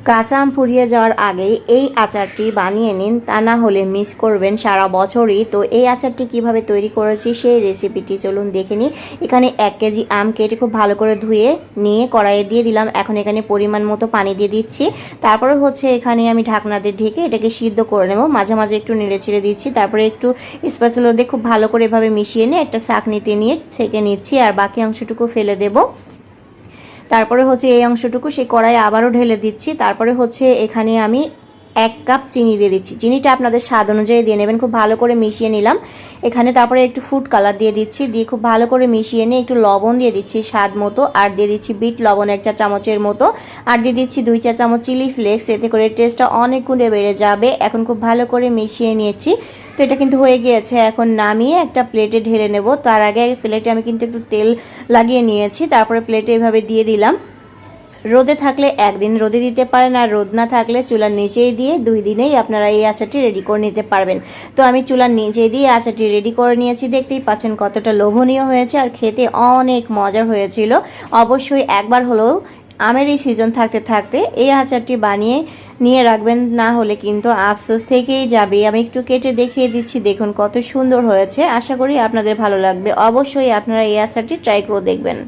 কাঁচা আম ফুরিয়ে যাওয়ার আগেই এই আচারটি বানিয়ে নিন, তা না হলে মিস করবেন সারা বছরই। তো এই আচারটি কিভাবে তৈরি করেছি সেই রেসিপিটি চলুন দেখে নিই। এখানে 1 কেজি আম কেটে খুব ভালো করে ধুয়ে নিয়ে কড়াইয়ে দিয়ে দিলাম। এখন এখানে পরিমাণ মতো পানি দিয়ে দিচ্ছি। তারপরে হচ্ছে এখানে আমি ঢাকনা দিয়ে ঢেকে এটাকে সিদ্ধ করে নেব। মাঝে মাঝে একটু নেড়ে ছেড়ে দিচ্ছি। তারপরে একটু স্প্যাচুলা দিয়ে খুব ভালো করে এভাবে মিশিয়ে নিয়ে একটা ছাঁকনিতে নিয়ে ছেঁকে নিচ্ছি, আর বাকি অংশটুকু ফেলে দেব। তারপরে হচ্ছে এই অংশটুকু সেই কড়াইয়ে আবারও ঢেলে দিচ্ছি। তারপরে হচ্ছে এখানে আমি 1 কাপ চিনি দিয়ে দিচ্ছি। চিনিটা আপনাদের স্বাদ অনুযায়ী দিয়ে নেবেন। খুব ভালো করে মিশিয়ে নিলাম। এখানে তারপরে একটু ফুড কালার দিয়ে দিচ্ছি, দিয়ে খুব ভালো করে মিশিয়ে নিয়ে একটু লবণ দিয়ে দিচ্ছি স্বাদ মতো, আর দিয়ে দিচ্ছি বিট লবণ 1 চা চামচের মতো, আর দিয়ে দিচ্ছি 2 চা চামচ চিলি ফ্লেক্স। এতে করে টেস্টটা অনেক গুণে বেড়ে যাবে। এখন খুব ভালো করে মিশিয়ে নিয়েছি। তো এটা কিন্তু হয়ে গিয়েছে। এখন নামিয়ে একটা প্লেটে ঢেলে নেব। তার আগে প্লেটে আমি কিন্তু একটু তেল লাগিয়ে নিয়েছি। তারপরে প্লেটে এভাবে দিয়ে দিলাম। রোদে থাকলে 1 দিন রোদে দিতে পারেন, আর রোদ না থাকলে চুলার নিচেই দিয়ে 2 দিনেই আপনারা এই আচারটি রেডি করে নিতে পারবেন। তো আমি চুলার নিচে দিয়ে আচারটি রেডি করে নিয়েছি। দেখতেই পাচ্ছেন কতটা লোভনীয় হয়েছে, আর খেতে অনেক মজার হয়েছিল। অবশ্যই একবার হলেও আমের এই সিজন থাকতে থাকতে এই আচারটি বানিয়ে নিয়ে রাখবেন, না হলে কিন্তু আফসোস থেকেই যাবে। আমি একটু কেটে দেখিয়ে দিচ্ছি, দেখুন কত সুন্দর হয়েছে। আশা করি আপনাদের ভালো লাগবে। অবশ্যই আপনারা এই আচারটি ট্রাই করে দেখবেন।